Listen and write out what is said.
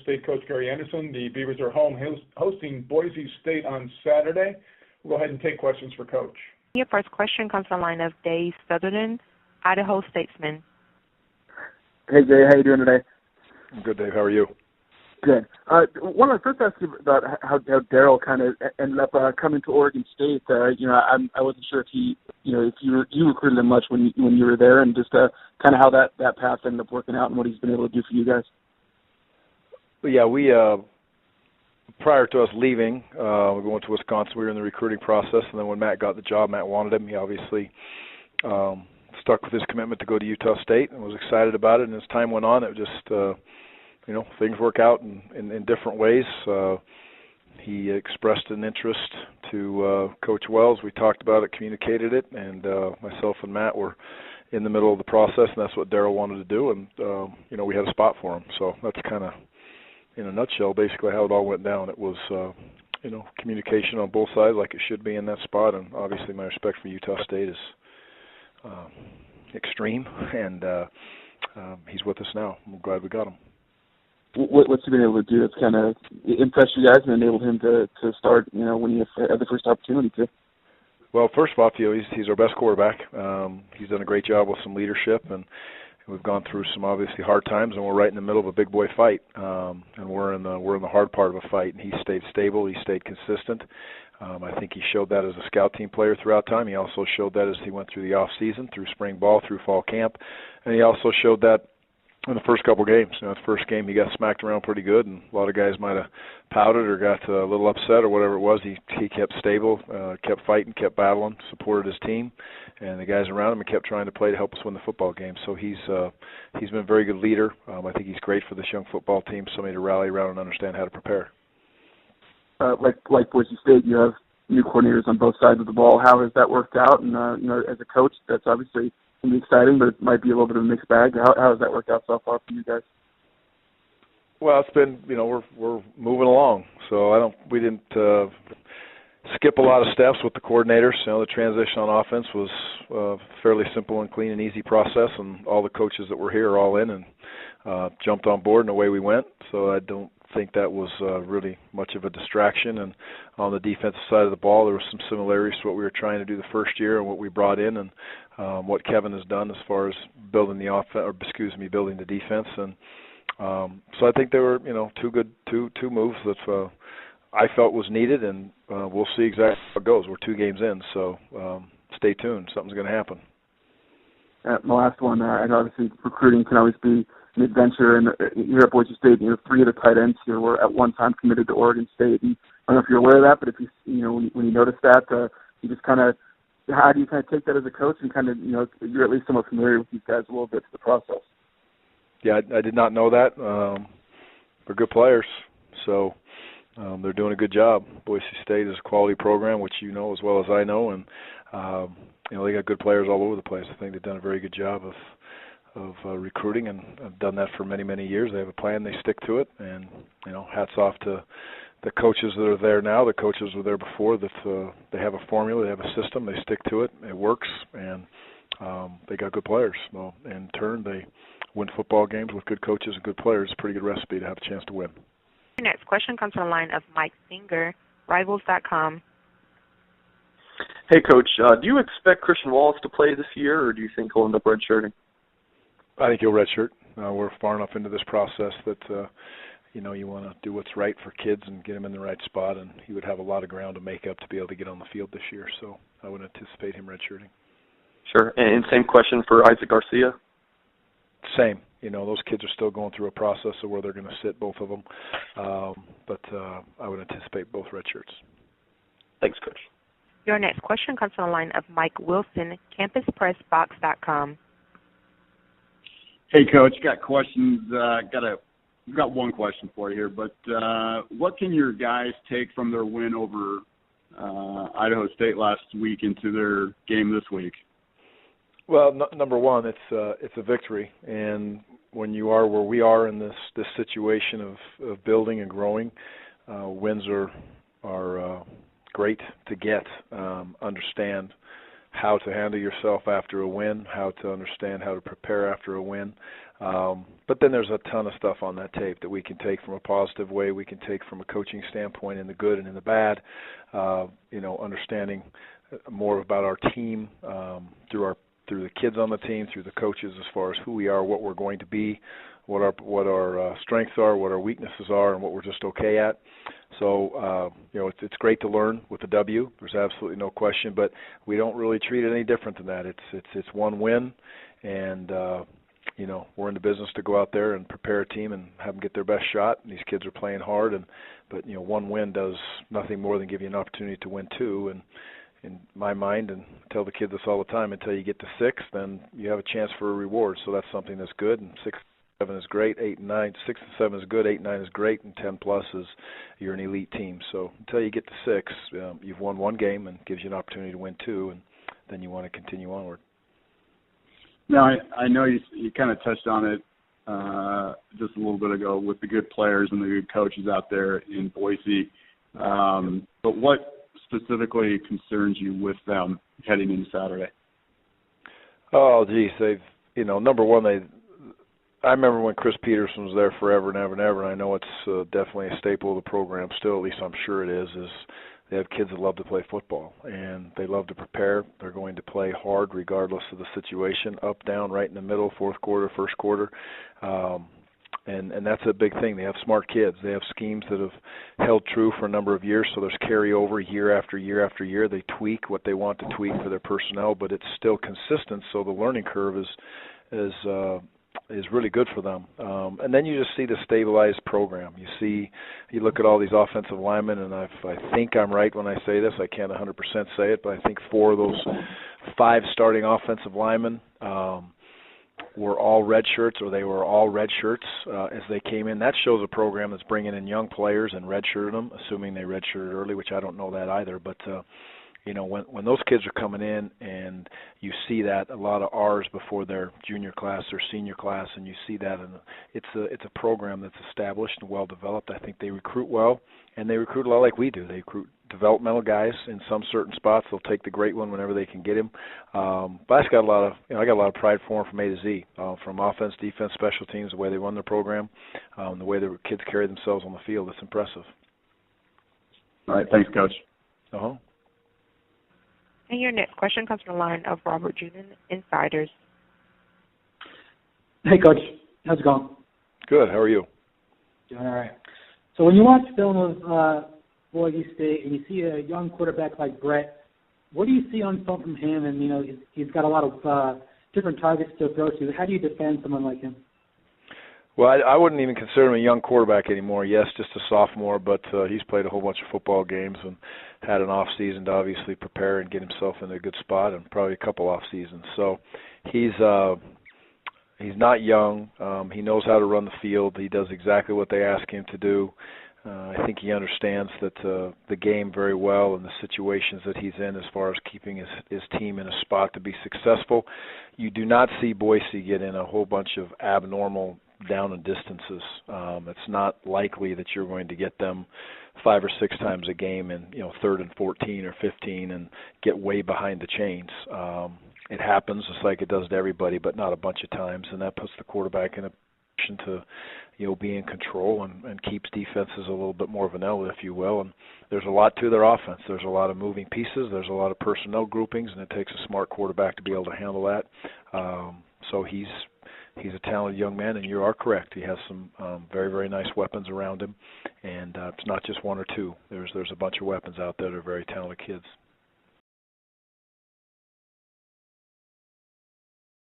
State coach Gary Andersen. The Beavers are home hosting Boise State on Saturday. We'll go ahead and take questions for Coach. Your first question comes from the line of Dave Sutherland, Idaho Statesman. Hey, Jay. How you doing today? I'm good, Dave. How are you? Good. One of the first ask you about how Darryl kind of ended up coming to Oregon State. I wasn't sure if if you recruited him much when you were there, and just kind of how that path ended up working out and what he's been able to do for you guys. Yeah, we prior to us leaving, we went to Wisconsin. We were in the recruiting process, and then when Matt got the job, Matt wanted him. He obviously stuck with his commitment to go to Utah State and was excited about it. And as time went on, it just things work out in different ways. He expressed an interest to Coach Wells. We talked about it, communicated it, and myself and Matt were in the middle of the process, and that's what Darryl wanted to do. And we had a spot for him. So that's kind of, in a nutshell, basically how it all went down. It was, communication on both sides like it should be in that spot, and obviously my respect for Utah State is extreme, and he's with us now. I'm glad we got him. What's he been able to do that's kind of impressed you guys and enabled him to start, when he had the first opportunity to? Well, first of all, he's our best quarterback. He's done a great job with some leadership, and we've gone through some obviously hard times, and we're right in the middle of a big boy fight, and we're in the hard part of a fight. And he stayed stable, he stayed consistent. I think he showed that as a scout team player throughout time. He also showed that as he went through the off season, through spring ball, through fall camp, and he also showed that in the first couple games. The first game he got smacked around pretty good, and a lot of guys might have pouted or got a little upset or whatever it was. He kept stable, kept fighting, kept battling, supported his team and the guys around him, and kept trying to play to help us win the football game. So he's been a very good leader. I think he's great for this young football team, somebody to rally around and understand how to prepare. Like Boise State, you have new coordinators on both sides of the ball. How has that worked out? And as a coach, that's obviously can be exciting, but it might be a little bit of a mixed bag. How has that worked out so far for you guys? Well, it's been, we're moving along. So we didn't skip a lot of steps with the coordinators. The transition on offense was a fairly simple and clean and easy process, and all the coaches that were here are all in and jumped on board, and away we went. So I don't think that was really much of a distraction. And on the defensive side of the ball, there were some similarities to what we were trying to do the first year and what we brought in, and what Kevin has done as far as building building the defense. And so I think there were, two moves that I felt was needed, and we'll see exactly how it goes. We're 2 games in, so stay tuned. Something's going to happen. My last one, obviously recruiting can always be an adventure, and here at Boise State, 3 of the tight ends here were at one time committed to Oregon State. And I don't know if you're aware of that, but if when you notice that, you just kind of, how do you kind of take that as a coach and kind of, you're at least somewhat familiar with these guys a little bit to the process? Yeah, I did not know that. They're good players, so they're doing a good job. Boise State is a quality program, which you know as well as I know, and they got good players all over the place. I think they've done a very good job of recruiting, and have done that for many, many years. They have a plan, they stick to it, and hats off to the coaches that are there now, the coaches who were there before, that they have a formula, they have a system, they stick to it, it works, and they got good players. Well, in turn, they win football games with good coaches and good players. It's a pretty good recipe to have a chance to win. Your next question comes from the line of Mike Singer, Rivals.com. Hey, Coach, do you expect Christian Wallace to play this year, or do you think he'll end up redshirting? I think he'll redshirt. We're far enough into this process that you want to do what's right for kids and get him in the right spot, and he would have a lot of ground to make up to be able to get on the field this year. So I would anticipate him redshirting. Sure. And same question for Isaac Garcia? Same. Those kids are still going through a process of where they're going to sit, both of them. But I would anticipate both redshirts. Thanks, Coach. Your next question comes from the line of Mike Wilson, CampusPressBox.com. Hey, Coach, got questions. Got one question for you here, but what can your guys take from their win over Idaho State last week into their game this week? Well, number one, it's a victory, and when you are where we are in this situation of building and growing, wins are great to get. Understand how to handle yourself after a win, how to understand how to prepare after a win. But then there's a ton of stuff on that tape that we can take from a positive way, we can take from a coaching standpoint in the good and in the bad, understanding more about our team through the kids on the team, through the coaches, as far as who we are, what we're going to be, what our strengths are, what our weaknesses are, and what we're just okay at. So, it's great to learn with the W. There's absolutely no question, but we don't really treat it any different than that. It's one win, and we're in the business to go out there and prepare a team and have them get their best shot. And these kids are playing hard, but one win does nothing more than give you an opportunity to win two. And in my mind, and I tell the kids this all the time, until you get to 6, then you have a chance for a reward. So that's something that's good. And 6 and 7 is great. 8 and 9, 6 and 7 is good. 8 and 9 is great. And 10 plus is you're an elite team. So until you get to 6, you've won one game and gives you an opportunity to win 2, and then you want to continue onward. Now, I know you kind of touched on it just a little bit ago with the good players and the good coaches out there in Boise. But what specifically concerns you with them heading into Saturday? Oh, geez, number one, I remember when Chris Peterson was there forever and ever and ever, and I know it's definitely a staple of the program still, at least I'm sure it is they have kids that love to play football, and they love to prepare. They're going to play hard regardless of the situation, up, down, right in the middle, fourth quarter, first quarter. And that's a big thing. They have smart kids. They have schemes that have held true for a number of years, so there's carryover year after year after year. They tweak what they want to tweak for their personnel, but it's still consistent, so the learning curve is really good for them. And then you just see the stabilized program. You look at all these offensive linemen, and I think I'm right when I say this. I can't 100% say it, but I think 4 of those 5 starting offensive linemen were all red shirts, or they were all red shirts as they came in. That shows a program that's bringing in young players and redshirted them, assuming they redshirted early, which I don't know that either. But when those kids are coming in and you see that a lot of R's before their junior class or senior class, and you see that, and it's a program that's established and well developed. I think they recruit well, and they recruit a lot like we do. They recruit developmental guys in some certain spots. They'll take the great one whenever they can get him. But I got a lot of pride for them from A to Z, from offense, defense, special teams, the way they run their program, the way the kids carry themselves on the field. It's impressive. All right, thanks, Coach. Uh-huh. And your next question comes from the line of Robert Junin, Insiders. Hey, Coach. How's it going? Good. How are you? Doing all right. So when you watch film of Boise State and you see a young quarterback like Brett, what do you see on film from him? And, he's got a lot of different targets to throw to. How do you defend someone like him? Well, I wouldn't even consider him a young quarterback anymore. Yes, just a sophomore, but he's played a whole bunch of football games and had an off season to obviously prepare and get himself in a good spot, and probably a couple off seasons. So he's not young. He knows how to run the field. He does exactly what they ask him to do. I think he understands that the game very well and the situations that he's in as far as keeping his team in a spot to be successful. You do not see Boise get in a whole bunch of abnormal down and distances. It's not likely that you're going to get them 5 or 6 times a game in 3rd and 14 or 15 and get way behind the chains. It happens just like it does to everybody, but not a bunch of times, and that puts the quarterback in a position to be in control and keeps defenses a little bit more vanilla, if you will. And there's a lot to their offense. There's a lot of moving pieces. There's a lot of personnel groupings, and it takes a smart quarterback to be able to handle that. So he's a talented young man, and you are correct. He has some very, very nice weapons around him, and it's not just 1 or 2. There's a bunch of weapons out there that are very talented kids.